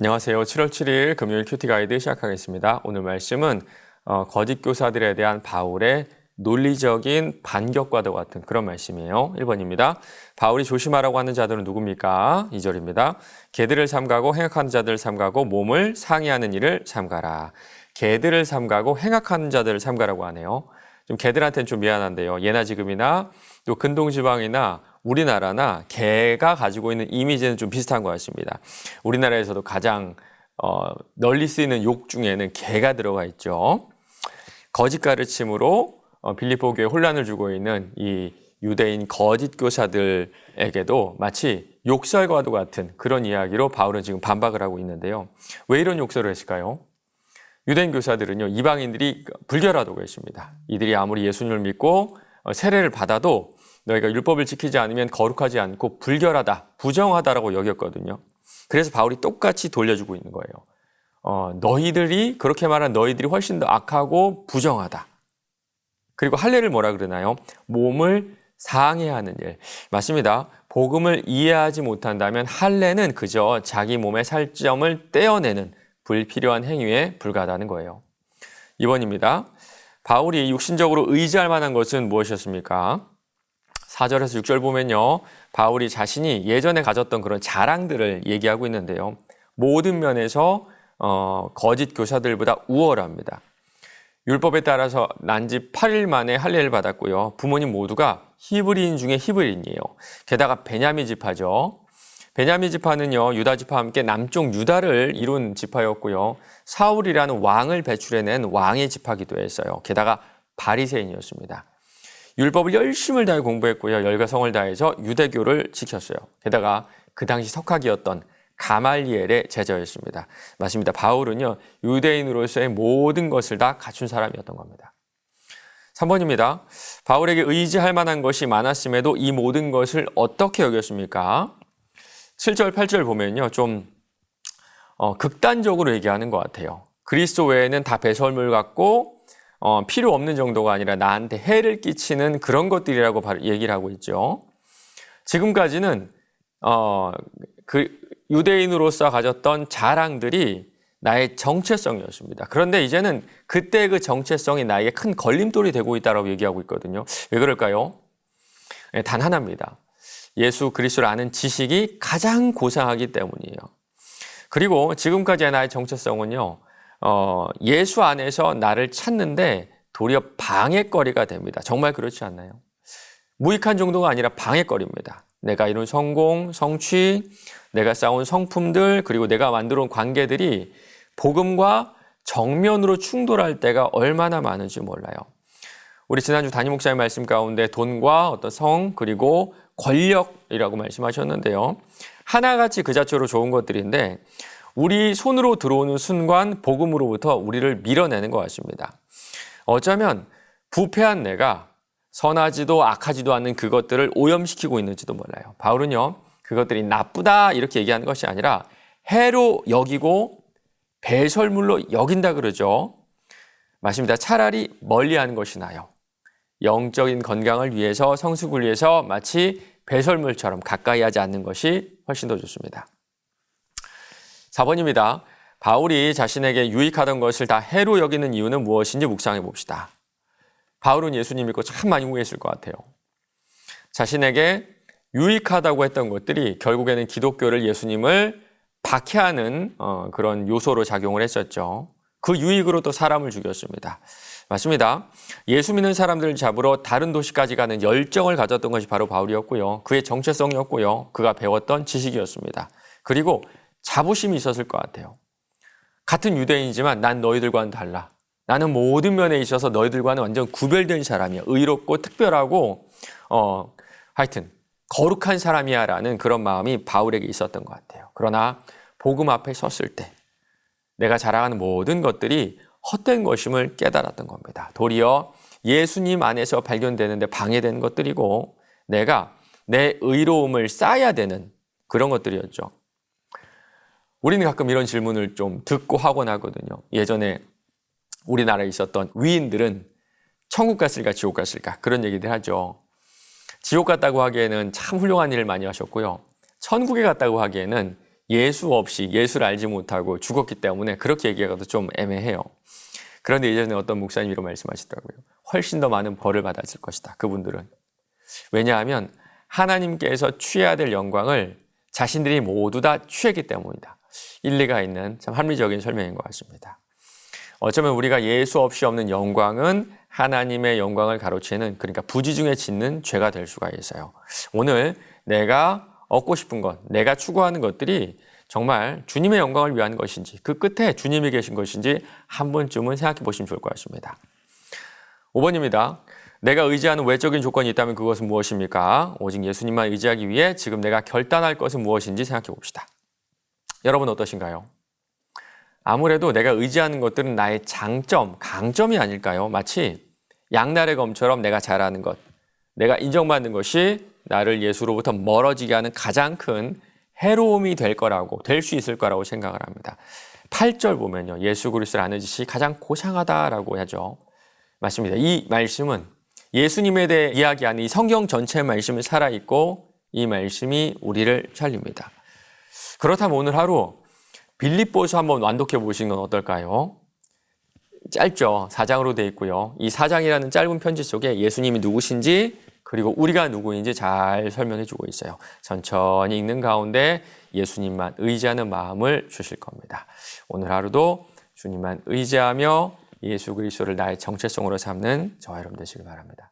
안녕하세요. 7월 7일 금요일 큐티 가이드 시작하겠습니다. 오늘 말씀은 거짓 교사들에 대한 바울의 논리적인 반격과도 같은 그런 말씀이에요. 1번입니다. 바울이 조심하라고 하는 자들은 누굽니까? 2절입니다. 개들을 삼가고 행악하는 자들을 삼가고 몸을 상해하는 일을 삼가라. 개들을 삼가고 행악하는 자들을 삼가라고 하네요. 좀 개들한테는 좀 미안한데요. 예나 지금이나 또 근동지방이나 우리나라나 개가 가지고 있는 이미지는 좀 비슷한 것 같습니다. 우리나라에서도 가장 널리 쓰이는 욕 중에는 개가 들어가 있죠. 거짓 가르침으로 빌립보 교회에 혼란을 주고 있는 이 유대인 거짓 교사들에게도 마치 욕설과도 같은 그런 이야기로 바울은 지금 반박을 하고 있는데요. 왜 이런 욕설을 했을까요? 유대인 교사들은요, 이방인들이 불결하다고 했습니다. 이들이 아무리 예수님을 믿고 세례를 받아도 너희가 율법을 지키지 않으면 거룩하지 않고 불결하다, 부정하다라고 여겼거든요. 그래서 바울이 똑같이 돌려주고 있는 거예요. 너희들이 그렇게 말한 너희들이 훨씬 더 악하고 부정하다. 그리고 할례를 뭐라 그러나요? 몸을 상해하는 일. 맞습니다. 복음을 이해하지 못한다면 할례는 그저 자기 몸의 살점을 떼어내는 불필요한 행위에 불과하다는 거예요. 2번입니다. 바울이 육신적으로 의지할 만한 것은 무엇이었습니까? 4절에서 6절 보면요. 바울이 자신이 예전에 가졌던 그런 자랑들을 얘기하고 있는데요. 모든 면에서 거짓 교사들보다 우월합니다. 율법에 따라서 난 지 8일 만에 할례를 받았고요. 부모님 모두가 히브리인 중에 히브리인이에요. 게다가 베냐민 지파죠. 베냐민 지파는요, 유다 지파와 함께 남쪽 유다를 이룬 지파였고요. 사울이라는 왕을 배출해낸 왕의 지파기도 했어요. 게다가 바리새인이었습니다. 율법을 열심을 다해 공부했고요. 열과 성을 다해서 유대교를 지켰어요. 게다가 그 당시 석학이었던 가말리엘의 제자였습니다. 맞습니다. 바울은요, 유대인으로서의 모든 것을 다 갖춘 사람이었던 겁니다. 3번입니다. 바울에게 의지할 만한 것이 많았음에도 이 모든 것을 어떻게 여겼습니까? 7절, 8절 보면요, 좀 극단적으로 얘기하는 것 같아요. 그리스도 외에는 다 배설물 같고 필요 없는 정도가 아니라 나한테 해를 끼치는 그런 것들이라고 얘기를 하고 있죠. 지금까지는 그 유대인으로서 가졌던 자랑들이 나의 정체성이었습니다. 그런데 이제는 그때 그 정체성이 나에게 큰 걸림돌이 되고 있다고 얘기하고 있거든요. 왜 그럴까요? 단 하나입니다. 예수 그리스도를 아는 지식이 가장 고상하기 때문이에요. 그리고 지금까지의 나의 정체성은요, 예수 안에서 나를 찾는데 도리어 방해거리가 됩니다. 정말 그렇지 않나요? 무익한 정도가 아니라 방해거리입니다. 내가 이룬 성공, 성취, 내가 쌓은 성품들, 그리고 내가 만들어 온 관계들이 복음과 정면으로 충돌할 때가 얼마나 많은지 몰라요. 우리 지난주 담임 목사님 말씀 가운데 돈과 어떤 성, 그리고 권력이라고 말씀하셨는데요. 하나같이 그 자체로 좋은 것들인데 우리 손으로 들어오는 순간 복음으로부터 우리를 밀어내는 것 같습니다. 어쩌면 부패한 내가 선하지도 악하지도 않는 그것들을 오염시키고 있는지도 몰라요. 바울은요, 그것들이 나쁘다 이렇게 얘기하는 것이 아니라 해로 여기고 배설물로 여긴다 그러죠. 맞습니다. 차라리 멀리하는 것이 나아요. 영적인 건강을 위해서, 성숙을 위해서 마치 배설물처럼 가까이 하지 않는 것이 훨씬 더 좋습니다. 4번입니다. 바울이 자신에게 유익하던 것을 다 해로 여기는 이유는 무엇인지 묵상해 봅시다. 바울은 예수님 믿고 참 많이 후회했을 것 같아요. 자신에게 유익하다고 했던 것들이 결국에는 기독교를, 예수님을 박해하는 그런 요소로 작용을 했었죠. 그 유익으로 또 사람을 죽였습니다. 맞습니다. 예수 믿는 사람들을 잡으러 다른 도시까지 가는 열정을 가졌던 것이 바로 바울이었고요. 그의 정체성이었고요. 그가 배웠던 지식이었습니다. 그리고 자부심이 있었을 것 같아요. 같은 유대인이지만 난 너희들과는 달라. 나는 모든 면에 있어서 너희들과는 완전 구별된 사람이야. 의롭고 특별하고 하여튼 거룩한 사람이야 라는 그런 마음이 바울에게 있었던 것 같아요. 그러나 복음 앞에 섰을 때 내가 자랑하는 모든 것들이 헛된 것임을 깨달았던 겁니다. 도리어 예수님 안에서 발견되는데 방해되는 것들이고 내가 내 의로움을 쌓아야 되는 그런 것들이었죠. 우리는 가끔 이런 질문을 좀 듣고 하곤 하거든요. 예전에 우리나라에 있었던 위인들은 천국 갔을까 지옥 갔을까 그런 얘기들 하죠. 지옥 갔다고 하기에는 참 훌륭한 일을 많이 하셨고요. 천국에 갔다고 하기에는 예수 없이 예수를 알지 못하고 죽었기 때문에 그렇게 얘기하기도 좀 애매해요. 그런데 예전에 어떤 목사님이 이런 말씀하시더라고요. 훨씬 더 많은 벌을 받았을 것이다. 그분들은. 왜냐하면 하나님께서 취해야 될 영광을 자신들이 모두 다 취했기 때문이다. 일리가 있는 참 합리적인 설명인 것 같습니다. 어쩌면 우리가 예수 없이 없는 영광은 하나님의 영광을 가로채는, 그러니까 부지중에 짓는 죄가 될 수가 있어요. 오늘 내가 얻고 싶은 것, 내가 추구하는 것들이 정말 주님의 영광을 위한 것인지, 그 끝에 주님이 계신 것인지 한 번쯤은 생각해 보시면 좋을 것 같습니다. 5번입니다. 내가 의지하는 외적인 조건이 있다면 그것은 무엇입니까? 오직 예수님만 의지하기 위해 지금 내가 결단할 것은 무엇인지 생각해 봅시다. 여러분 어떠신가요? 아무래도 내가 의지하는 것들은 나의 장점, 강점이 아닐까요? 마치 양날의 검처럼 내가 잘하는 것, 내가 인정받는 것이 나를 예수로부터 멀어지게 하는 가장 큰 해로움이 될 수 있을 거라고 생각을 합니다. 8절 보면요. 예수 그리스도를 아는 지식이 가장 고상하다라고 하죠. 맞습니다. 이 말씀은 예수님에 대해 이야기하는 이 성경 전체의 말씀이 살아있고 이 말씀이 우리를 살립니다. 그렇다면 오늘 하루 빌립보서 한번 완독해 보시는 건 어떨까요? 짧죠. 4장으로 되어 있고요. 이 4장이라는 짧은 편지 속에 예수님이 누구신지 그리고 우리가 누구인지 잘 설명해 주고 있어요. 천천히 읽는 가운데 예수님만 의지하는 마음을 주실 겁니다. 오늘 하루도 주님만 의지하며 예수 그리스도를 나의 정체성으로 삼는 저와 여러분 되시길 바랍니다.